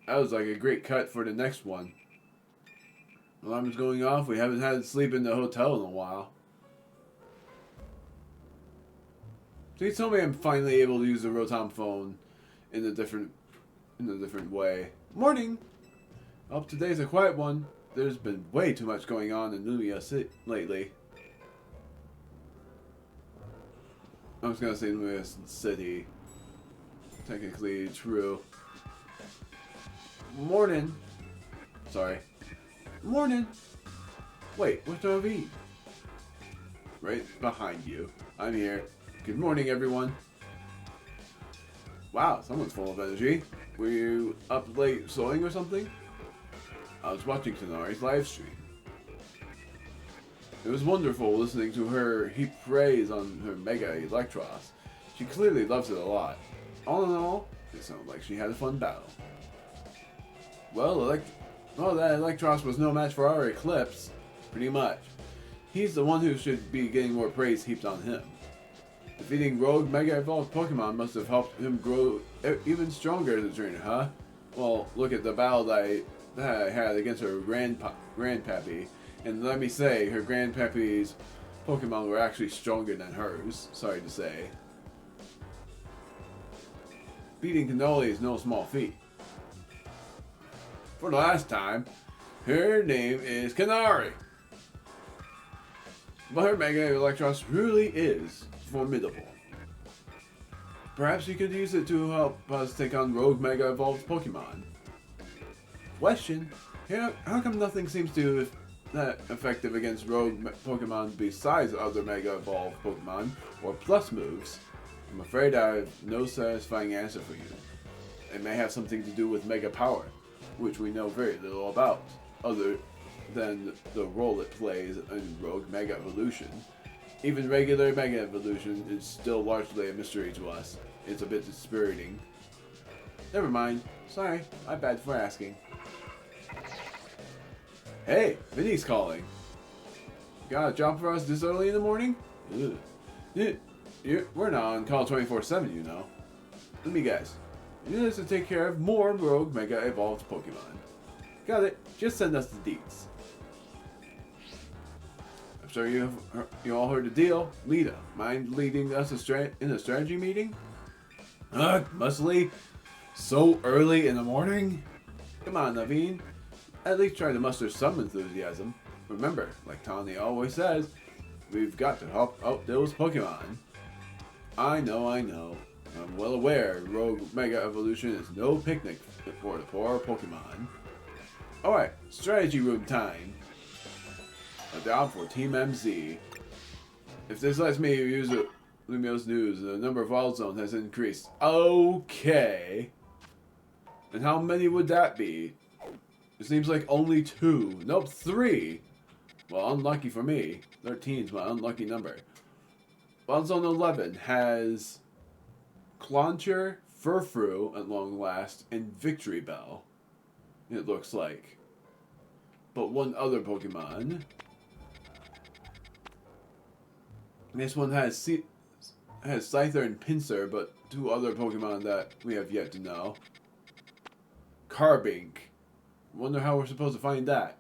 That was like a great cut for the next one. Alarm's going off. We haven't had to sleep in the hotel in a while. Please tell me I'm finally able to use the Rotom phone in a different way. Morning! Oh, today's a quiet one. There's been way too much going on in Lumia lately. I was gonna say Lumia City. Technically true. Morning. Sorry. Morning. Wait, what's over? Right behind you. I'm here. Good morning, everyone. Wow, someone's full of energy. Were you up late sewing or something? I was watching Tauni's live stream. It was wonderful listening to her heap praise on her Mega Electros. She clearly loves it a lot. All in all, it sounded like she had a fun battle. Well, that Electros was no match for our Eclipse. Pretty much. He's the one who should be getting more praise heaped on him. Defeating Rogue Mega Evolved Pokemon must have helped him grow even stronger as a trainer, huh? Well, look at the battle that I had against her Grandpappy. And let me say, her Grandpappy's Pokemon were actually stronger than hers, sorry to say. Beating Taunie is no small feat. For the last time, her name is Canary. But her Mega Electros really is formidable. Perhaps you could use it to help us take on Rogue Mega Evolved Pokemon. Question: how come nothing seems to that effective against Rogue Pokemon besides other Mega Evolved Pokemon or Plus moves? I'm afraid I have no satisfying answer for you. It may have something to do with Mega Power, which we know very little about, other than the role it plays in Rogue Mega Evolution. Even regular Mega Evolution is still largely a mystery to us. It's a bit dispiriting. Never mind. Sorry, I'm bad for asking. Hey, Vinny's calling. Got a job for us this early in the morning? We're not on call 24/7, you know. Let me guess. You need us to take care of more Rogue Mega Evolved Pokemon. Got it. Just send us the deets. I'm sure you all heard the deal. Lita, mind leading us in a strategy meeting? Must leave so early in the morning? Come on, Naveen. At least try to muster some enthusiasm. Remember, like Taunie always says, we've got to help out those Pokemon. I know. I'm well aware Rogue Mega Evolution is no picnic for the poor Pokemon. Alright, strategy room time. A job for Team MZ. If this lets me use Lumio's news, the number of wild zones has increased. Okay. And how many would that be? It seems like only 2. Nope, 3. Well, unlucky for me. 13's my unlucky number. Wild Zone 11 has Clauncher, Furfrou at long last, and Victory Bell. It looks like. But one other Pokemon. This one has Scyther and Pinsir, but 2 other Pokemon that we have yet to know. Carbink. Wonder how we're supposed to find that.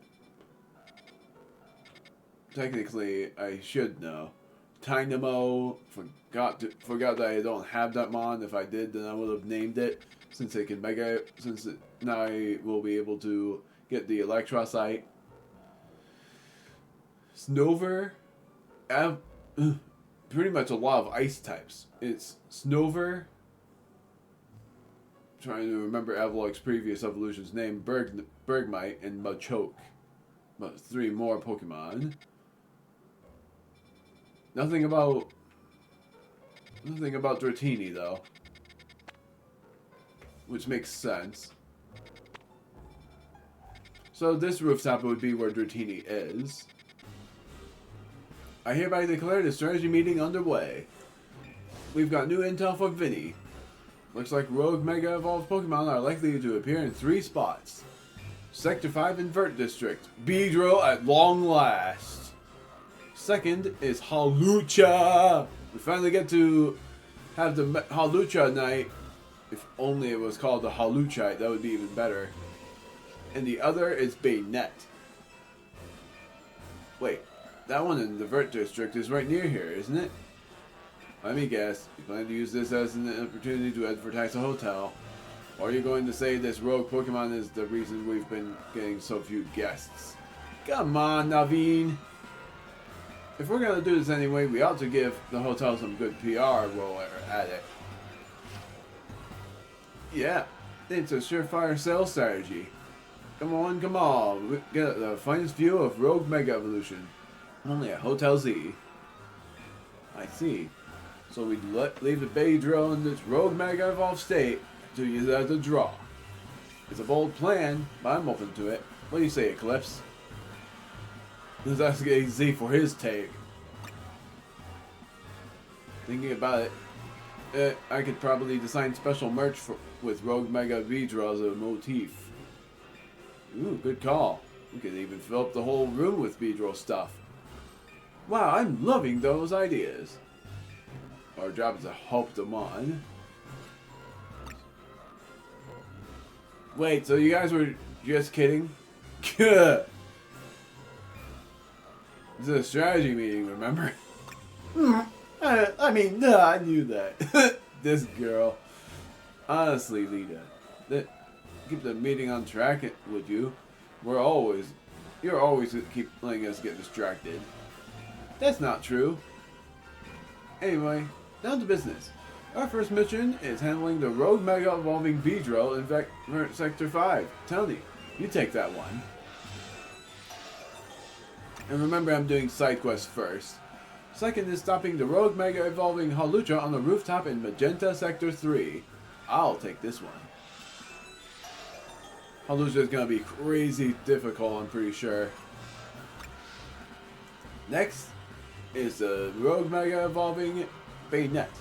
Technically, I should know. Dynamo. Forgot that I don't have that mon. If I did, then I would have named it. Since now I will be able to get the Electrocyte. Snover. Pretty much a lot of ice types. It's Snover. Trying to remember Avalok's previous evolution's name. Bergmite and Machoke. But 3 more Pokemon. Nothing about Dratini though. Which makes sense. So this rooftop would be where Dratini is. I hereby declare the strategy meeting underway. We've got new intel for Vinny. Looks like Rogue Mega Evolved Pokemon are likely to appear in 3 spots. Sector 5 Invert District. Beedrill at long last. Second is Hawlucha. We finally get to have the Hawlucha night If only it was called the Haluchite, that would be even better. And the other is Bayonet. Wait, that one in the Vert District is right near here, isn't it? Let me guess. You plan to use this as an opportunity to advertise a hotel. Or are you going to say this rogue Pokemon is the reason we've been getting so few guests? Come on, Naveen. If we're going to do this anyway, we ought to give the hotel some good PR while we're at it. Yeah, it's a surefire sales strategy. Come on, come on. We get the finest view of Rogue Mega Evolution. Only at Hotel Z. I see. So we leave the Beedrill in this Rogue Mega Evolved state to use it as a draw. It's a bold plan, but I'm open to it. What do you say, Eclipse? Let's ask Z for his take. Thinking about it, I could probably design special merch with Rogue Mega Beedrill as a motif. Ooh, good call. We could even fill up the whole room with Beedrill stuff. Wow, I'm loving those ideas. Our job is to help them on. Wait, so you guys were just kidding? This is a strategy meeting, remember? I mean, no, I knew that. This girl. Honestly, Lita. Keep the meeting on track, would you? You're always keep letting us get distracted. That's not true. Anyway, down to business. Our first mission is handling the Rogue Mega Evolving Beedrill in Sector 5. Taunie, you take that one. And remember, I'm doing side quests first. Second is stopping the Rogue Mega Evolving Halucha on the rooftop in Magenta Sector 3. I'll take this one. Halucha is going to be crazy difficult, I'm pretty sure. Next is the Rogue Mega Evolving Bayonet.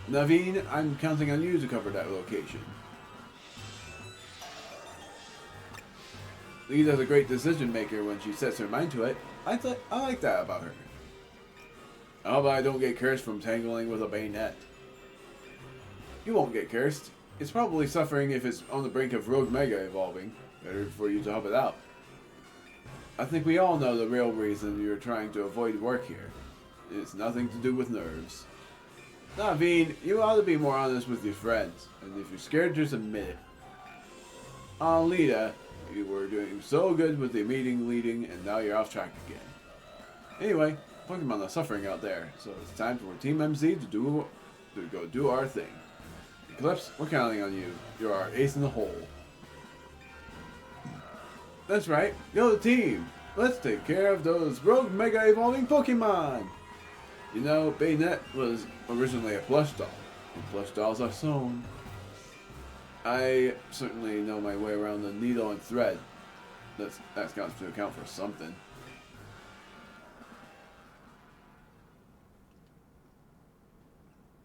Naveen, I'm counting on you to cover that location. Lita's a great decision maker when she sets her mind to it. I like that about her. I hope I don't get cursed from tangling with a bayonet. You won't get cursed. It's probably suffering if it's on the brink of Rogue Mega evolving. Better for you to help it out. I think we all know the real reason you're trying to avoid work here. It's nothing to do with nerves. Naveen, you ought to be more honest with your friends. And if you're scared, just admit it. Lita, you were doing so good with the meeting leading, and now you're off track again. Anyway, Pokemon are suffering out there, so it's time for Team MZ to go do our thing. Eclipse, we're counting on you. You're our ace in the hole. That's right, go team! Let's take care of those Rogue Mega Evolving Pokemon! You know, Bayonet was originally a plush doll, and plush dolls are sewn. I certainly know my way around the needle and thread. That's got to account for something.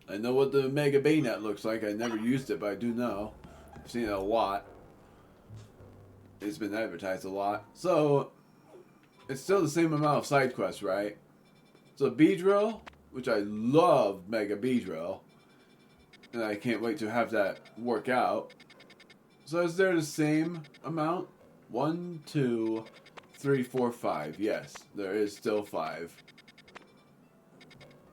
I know what the Mega Bayonet looks like. I never used it, but I do know. I've seen it a lot. It's been advertised a lot. So, it's still the same amount of side quests, right? So Beedrill, which I love Mega Beedrill, and I can't wait to have that work out. So is there the same amount? 1, 2, 3, 4, 5. Yes, there is still 5.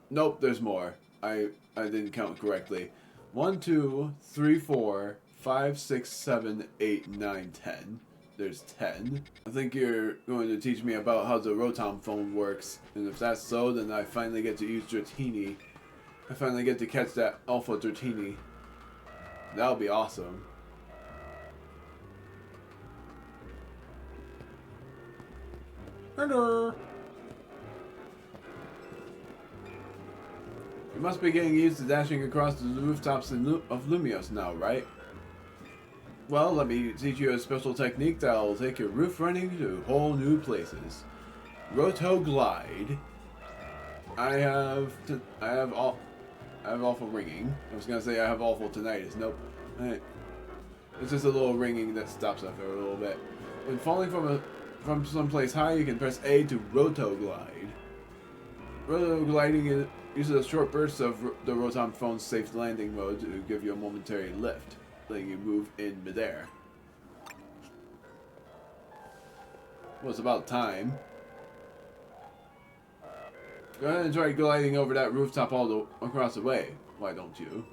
Nope, there's more. I didn't count correctly. 1, 2, 3, 4, 5, 6, 7, 8, 9, 10. There's 10. I think you're going to teach me about how the Rotom phone works. And if that's so, then I finally get to use Dratini. I finally get to catch that Alpha Dratini. That'll be awesome. Hello. You must be getting used to dashing across the rooftops of Lumios now, right? Well, let me teach you a special technique that will take your roof running to whole new places. Roto-Glide. I have awful ringing. I was gonna say I have awful tinnitus. Nope. It's just a little ringing that stops after a little bit. When falling from someplace high, you can press A to Roto-Glide. Roto-Gliding uses a short burst of the Rotom phone's safe landing mode to give you a momentary lift, letting you move in midair. Well, it's about time. Go ahead and try gliding over that rooftop across the way. Why don't you?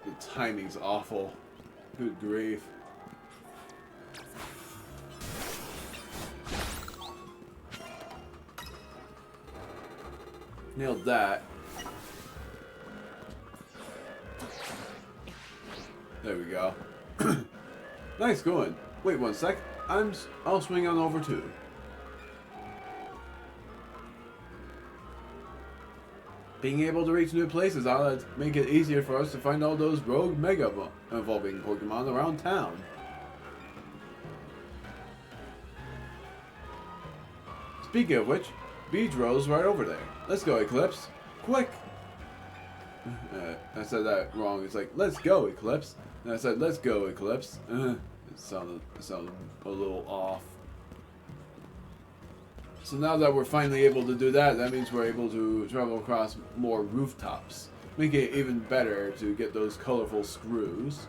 The timing's awful. Good grief. Nailed that. There we go. Nice going. Wait one sec. I'll swing on over too. Being able to reach new places ought to make it easier for us to find all those rogue mega evolving Pokemon around town. Speaking of which, Beedrill's right over there. Let's go, Eclipse. Quick! I said that wrong. It's like, let's go, Eclipse. And I said, let's go, Eclipse. It sounded a little off. So now that we're finally able to do that, that means we're able to travel across more rooftops. Making it even better to get those colorful screws.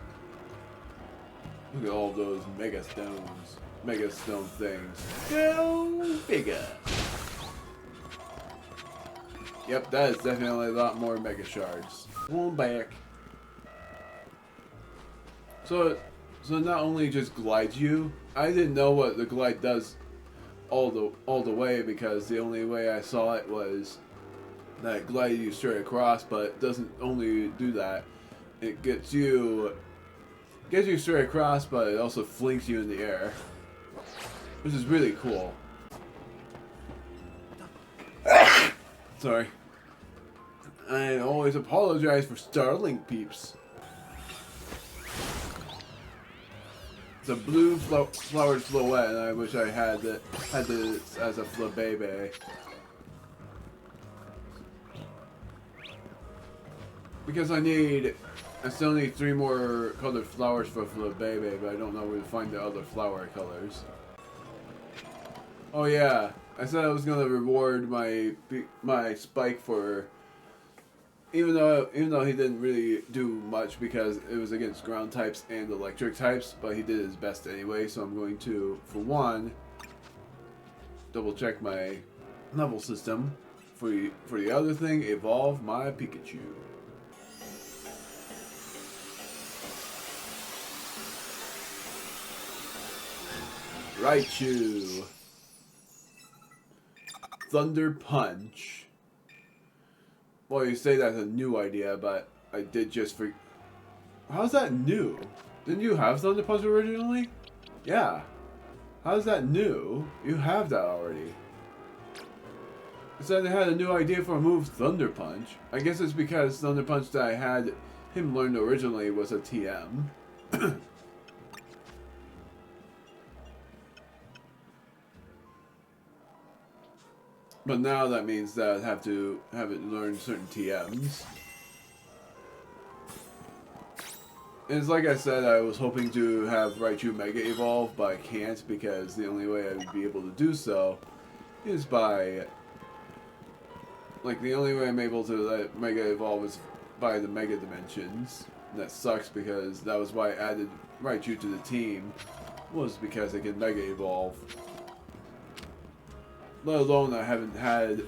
Look at all those mega stones. Mega stone things. Go bigger! Yep, that is definitely a lot more mega shards. One back. So not only just glides you, I didn't know what the glide does all the way, because the only way I saw it was that it glided you straight across, but it doesn't only do that. It gets you straight across, but it also flings you in the air, which is really cool. Sorry. I always apologize for startling peeps. It's a blue flowered Floette, and I wish I had this as a Flabébé. Because I still need 3 more colored flowers for Flabébé, but I don't know where to find the other flower colors. Oh yeah, I said I was gonna reward my Spike for, even though he didn't really do much because it was against ground types and electric types, but he did his best anyway. So I'm going to, for one, double check my level system. For the other thing, evolve my Pikachu. Raichu. Thunder Punch. Well, you say that's a new idea, but I did just How's that new? Didn't you have Thunder Punch originally? Yeah. How's that new? You have that already. It said it had a new idea for a move, Thunder Punch. I guess it's because Thunder Punch that I had him learn originally was a TM. But now that means that I have to have it learn certain TMs. And it's like I said, I was hoping to have Raichu Mega Evolve, but I can't because the only way I would be able to do so is by... Like, the only way I'm able to let it Mega Evolve is by the Mega Dimensions. And that sucks because that was why I added Raichu to the team, was because it can Mega Evolve. Let alone I haven't had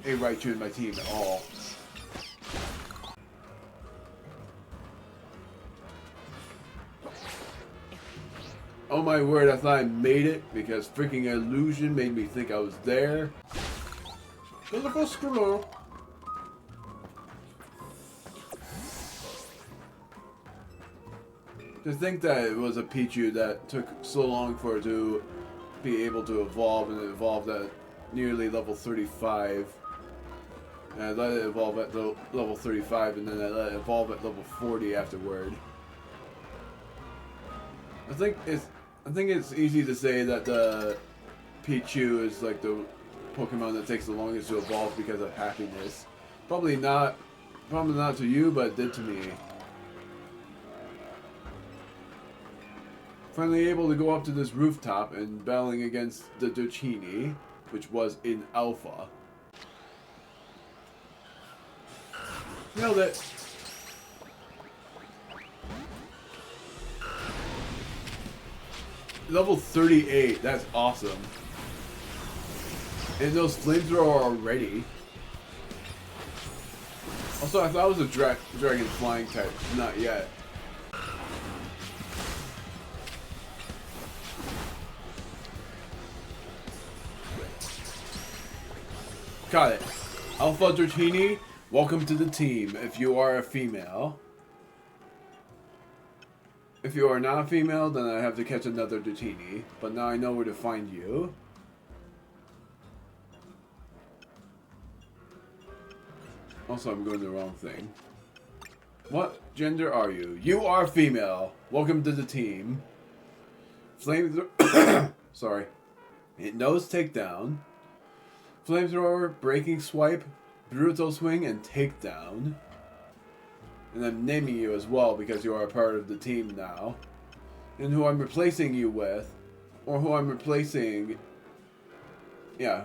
a Raichu in my team at all. Oh my word, I thought I made it because freaking illusion made me think I was there. Colorful squirrel. To think that it was a Pichu that took so long for it to be able to evolve, and it evolved at nearly level 35. And I let it evolve at level 35, and then I let it evolve at level 40 afterward. I think it's easy to say that the Pichu is like the Pokemon that takes the longest to evolve because of happiness. Probably not to you, but it did to me. Finally able to go up to this rooftop and battling against the Taunie, which was in Alpha. Nailed it. Level 38, that's awesome. And those flamethrower are ready. Also, I thought it was a dragon flying type. Not yet. Got it. Alpha Taunie, welcome to the team if you are a female. If you are not a female, then I have to catch another Taunie. But now I know where to find you. Also, I'm doing the wrong thing. What gender are you? You are female. Welcome to the team. Flamethrower. Sorry. It knows takedown. Flamethrower, breaking swipe, brutal swing, and takedown. And I'm naming you as well because you are a part of the team now. And who I'm replacing you with, or who I'm replacing. Yeah,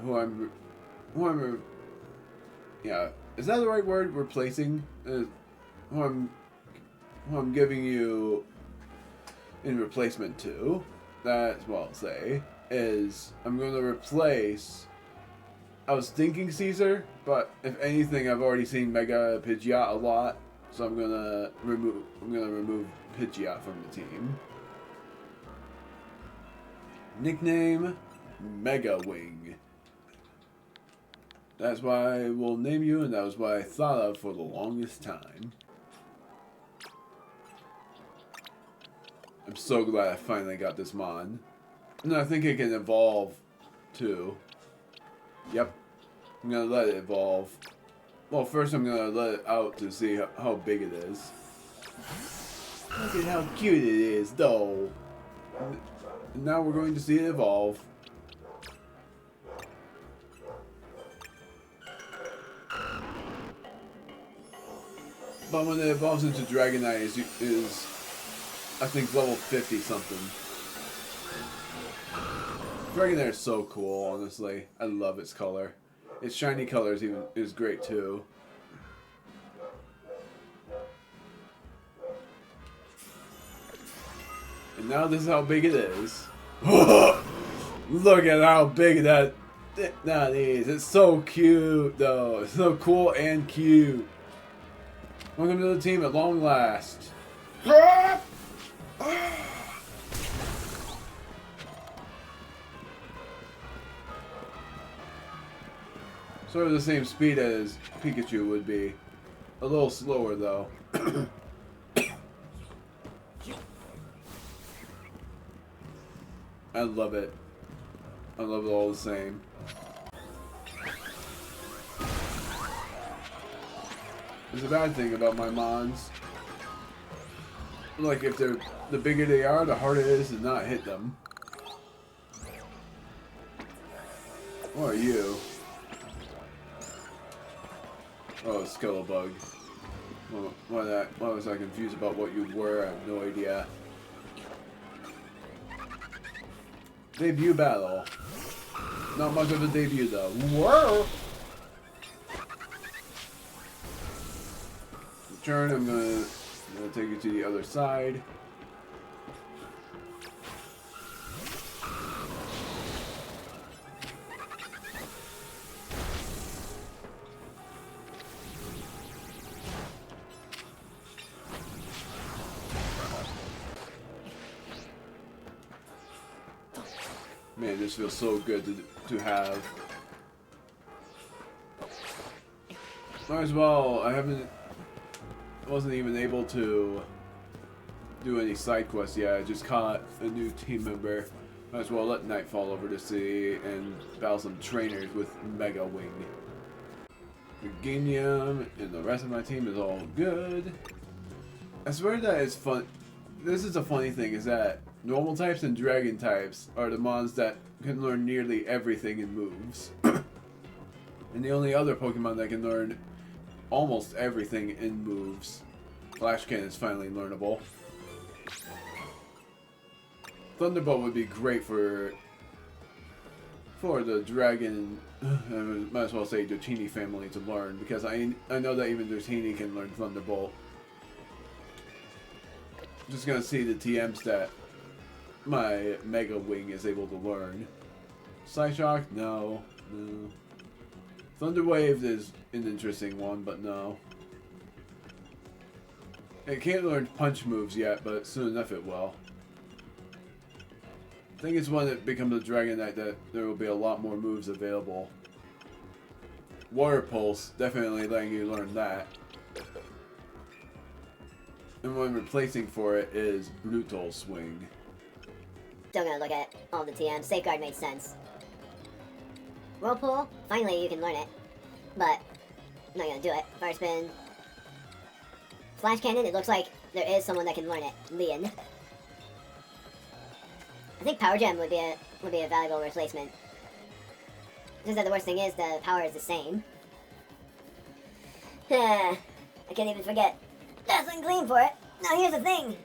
yeah. Is that the right word? Replacing? Who I'm giving you in replacement to, that's what I'll say, is I'm going to replace, I was thinking Caesar, but if anything, I've already seen Mega Pidgeot a lot, so I'm going to remove Pidgeot from the team. Nickname, Mega Wing. That's why we'll name you, and that was what I thought of for the longest time. I'm so glad I finally got this mon. And I think it can evolve, too. Yep. I'm gonna let it evolve. Well, first I'm gonna let it out to see how big it is. Look at how cute it is, though. And now we're going to see it evolve. But when it evolves into Dragonite is I think level 50 something. Dragonite is so cool, honestly. I love its color. Its shiny color is great too. And now this is how big it is. Look at how big that is. It's so cute though. It's so cool and cute. Welcome to the team at long last. Sort of the same speed as Pikachu would be. A little slower though. I love it. I love it all the same. There's a bad thing about my mons. Like, if they're, the bigger they are, the harder it is to not hit them. What are you? Oh, Skellebug. Why was I confused about what you were? I have no idea. Debut battle. Not much of a debut though. Whoa! Turn, I'm gonna take you to the other side. Man, this feels so good to have. Might as well. I wasn't even able to do any side quests yet. I just caught a new team member. Might as well let night fall over to sea and battle some trainers with Mega Wing. Ginium and the rest of my team is all good. I swear that it's fun. This is a funny thing, is that normal types and dragon types are the mons that can learn nearly everything in moves. And the only other Pokemon that can learn almost everything in moves. Flash Cannon is finally learnable. Thunderbolt would be great for the dragon, I might as well say Taunie family to learn, because I know that even Taunie can learn Thunderbolt. Just gonna see the TMs that my Mega Wing is able to learn. Psyshock? No. No. Thunderwave is an interesting one, but no. It can't learn punch moves yet, but soon enough it will. I think it's when it becomes a Dragon Knight that there will be a lot more moves available. Water Pulse, definitely letting you learn that. And one replacing for it is Brutal Swing. Still gonna look at all the TMs. Safeguard made sense. Whirlpool, finally you can learn it. But, I'm not gonna do it. Fire Spin. Flash Cannon, it looks like there is someone that can learn it. Lian. I think Power Gem would be a valuable replacement. Just that the worst thing is the power is the same. I can't even forget. Dazzling Gleam for it. Now here's the thing.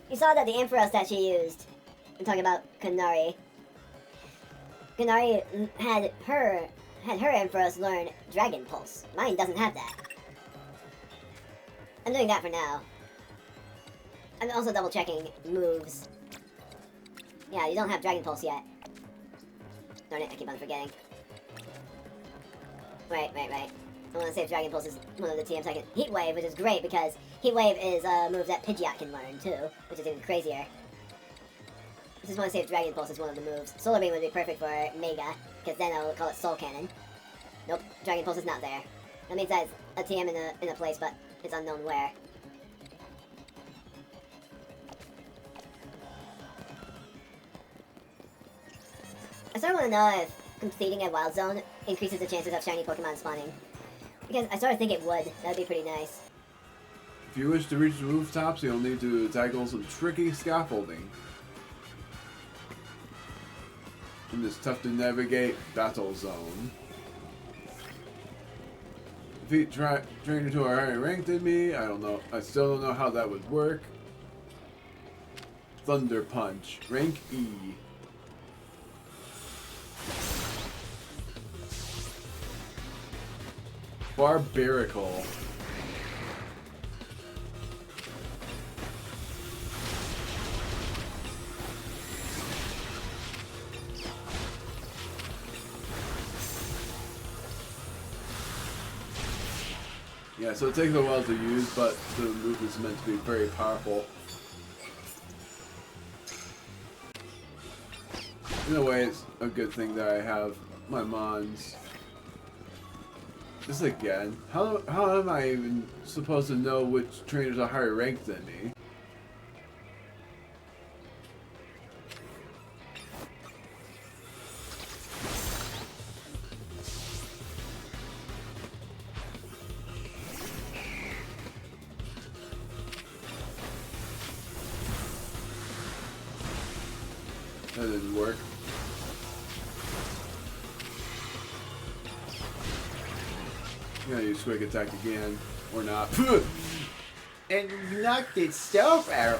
You saw that the Ampharos that she used. I'm talking about Kanari. Kanari had her Ampharos learn Dragon Pulse. Mine doesn't have that. I'm doing that for now. I'm also double checking moves. Yeah, you don't have Dragon Pulse yet. Darn it, I keep on forgetting. Right. I want to say Dragon Pulse is one of the TMs I can... Heat Wave, which is great because Heat Wave is a move that Pidgeot can learn too, which is even crazier. I just want to say Dragon Pulse is one of the moves. Solar Beam would be perfect for Mega, because then I will call it Soul Cannon. Nope, Dragon Pulse is not there. That means that it's a TM in a place, but it's unknown where. I sort of want to know if completing a Wild Zone increases the chances of shiny Pokemon spawning. Because I sort of think it would. That would be pretty nice. If you wish to reach the rooftops, you'll need to tackle some tricky scaffolding in this tough-to-navigate battle zone. Defeat trainer to a higher rank than me. I don't know. I still don't know how that would work. Thunder Punch. Rank E. Barbarical. Yeah, so it takes a while to use, but the move is meant to be very powerful. In a way, it's a good thing that I have my mons. This again. How am I even supposed to know which trainers are higher ranked than me? That didn't work. I'm gonna use quick attack again, or not. And you knocked itself out.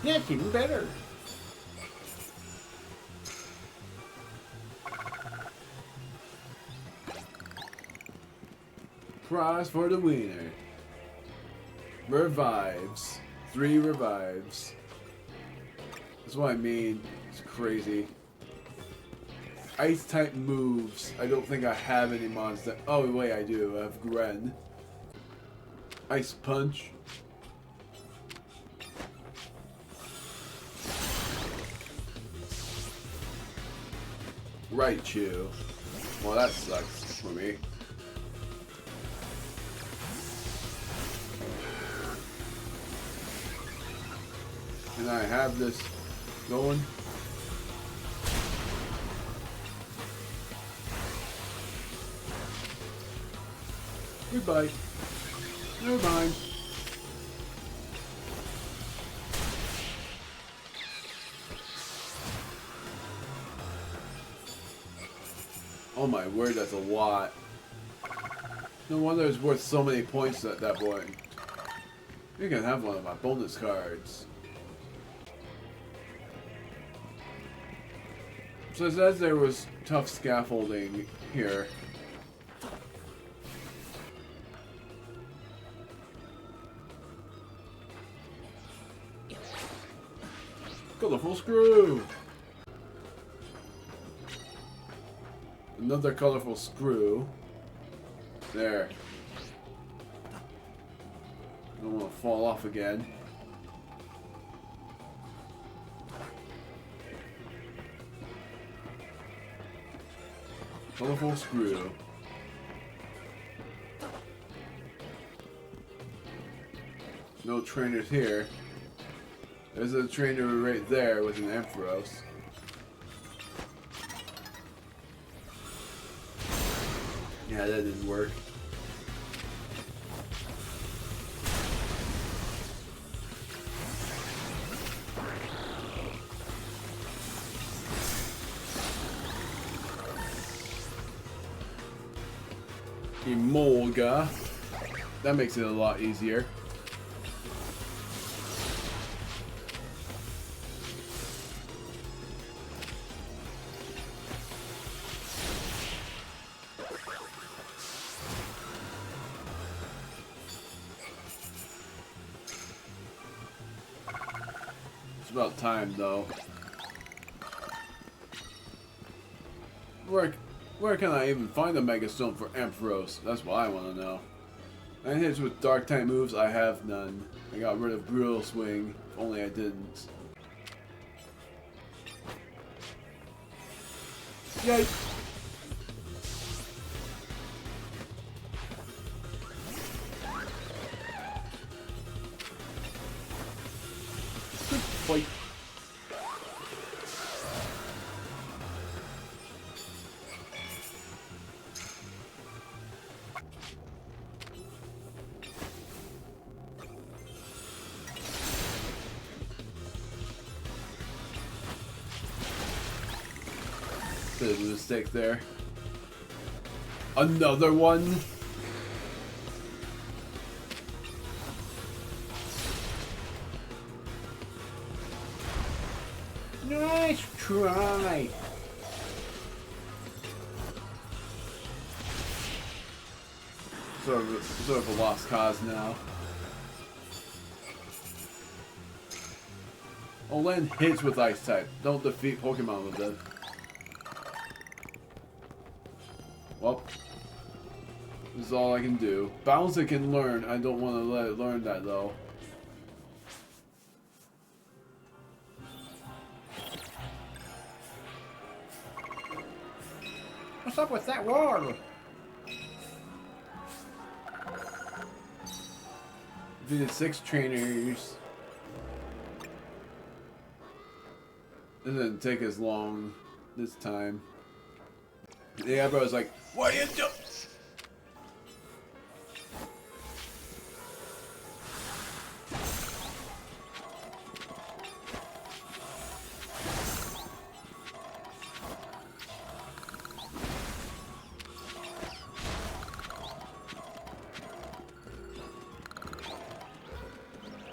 That's even better. Prize for the winner. Revives. 3 revives. That's what I mean. It's crazy. Ice type moves. I don't think I have any mons that... Oh wait, I do. I have Gren. Ice Punch. Raichu. Well, that sucks for me. And I have this going. Goodbye. Never mind. Oh my word, that's a lot. No wonder it's worth so many points at that point. You can have one of my bonus cards. So it says there was tough scaffolding here. Colorful screw! Another colorful screw. There. Don't want to fall off again. Colorful screw. No trainers here. There's a trainer right there with an Ampharos. Yeah, that didn't work. Emolga. That makes it a lot easier. It's about time, though. Where can I even find a Mega Stone for Ampharos? That's what I want to know. 9 hits with Dark type moves, I have none. I got rid of Brutal Swing, if only I didn't. Yay! Fight. Bit of a mistake there. Another one. Nice try. Sort of a lost cause now. Oh, land hits with Ice type. Don't defeat Pokemon with it. Well, this is all I can do. Bounce it can learn. I don't want to let it learn that though. What's up with that wall? Defeated 6 trainers. It didn't take as long this time. Yeah, bro, I was like, what are you doing?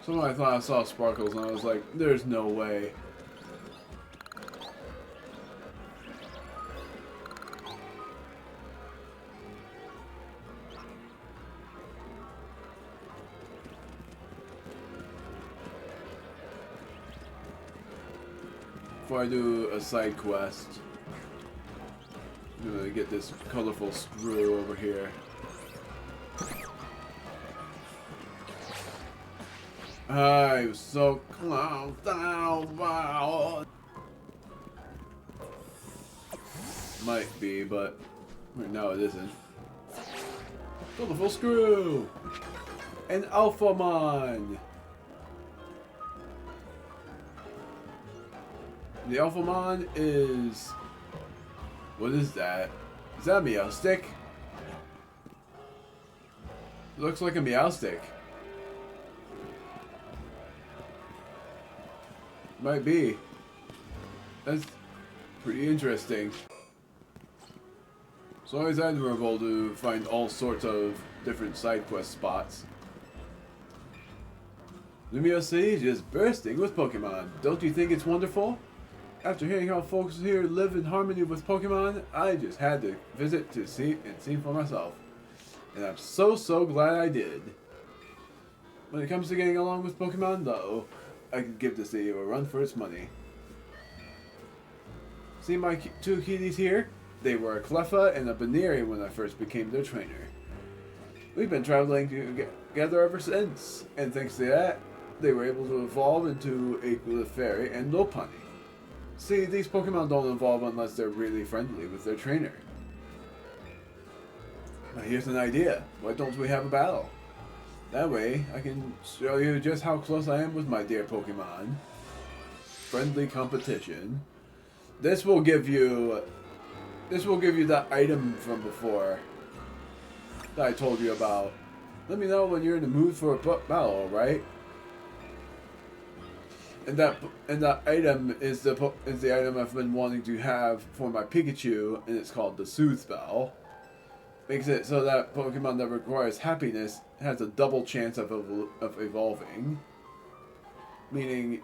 Somehow I thought I saw sparkles and I was like, there's no way. Before I do a side quest, I'm gonna get this colorful screw over here. I'm so close down. Might be, but right now it isn't. Colorful screw! An Alphamon! The Alphamon is... What is that? Is that a Meowstic? Looks like a Meowstic. Might be. That's pretty interesting. It's always admirable to find all sorts of different side quest spots. Lumio City is just bursting with Pokemon. Don't you think it's wonderful? After hearing how folks here live in harmony with Pokemon, I just had to visit to see for myself. And I'm so glad I did. When it comes to getting along with Pokemon, though, I can give this city a run for its money. See my two kitties here? They were a Cleffa and a Baneri when I first became their trainer. We've been traveling together ever since, and thanks to that, they were able to evolve into a Clefairy and Lopunny. See, these Pokemon don't evolve unless they're really friendly with their trainer. Now here's an idea. Why don't we have a battle? That way, I can show you just how close I am with my dear Pokemon. Friendly competition. This will give you that item from before that I told you about. Let me know when you're in the mood for a battle, alright? And that item is the item I've been wanting to have for my Pikachu, and it's called the Soothe Bell. Makes it so that Pokemon that requires happiness has a double chance of evolving. Meaning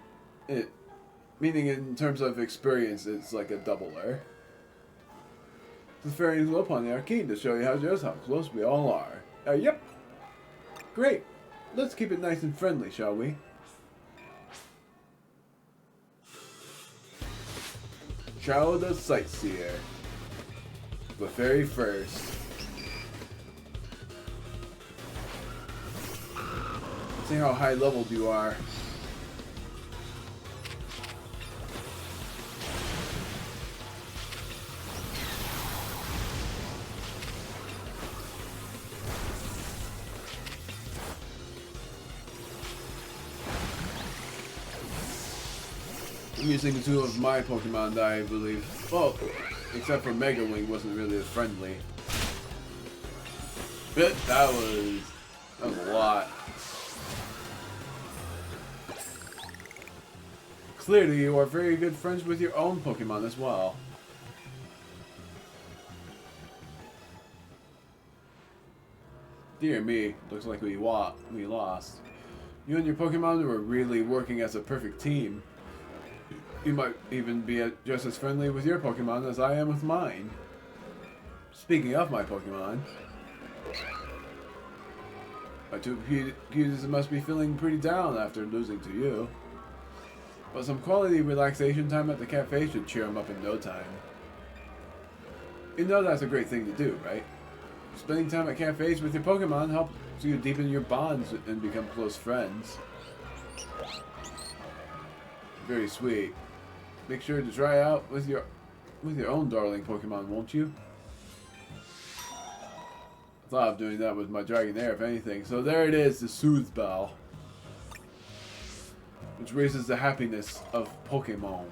in terms of experience, it's like a doubler. The Fairy and Lopunny are keen to show you how close we all are. Yep. Great. Let's keep it nice and friendly, shall we? Chow the Sightseer. Clefairy first. See how high leveled you are. I'm using two of my Pokemon that I believe, well, except for Mega Wing wasn't really as friendly. But that was a lot. Clearly, you are very good friends with your own Pokemon as well. Dear me, looks like we lost. You and your Pokemon were really working as a perfect team. You might even be just as friendly with your Pokemon as I am with mine. Speaking of my Pokemon, my two cuties must be feeling pretty down after losing to you. But some quality relaxation time at the cafe should cheer them up in no time. You know that's a great thing to do, right? Spending time at cafes with your Pokemon helps you deepen your bonds and become close friends. Very sweet. Make sure to try out with your own darling Pokemon, won't you? I thought of doing that with my Dragonair, if anything. So there it is, the Soothe Bell, which raises the happiness of Pokemon.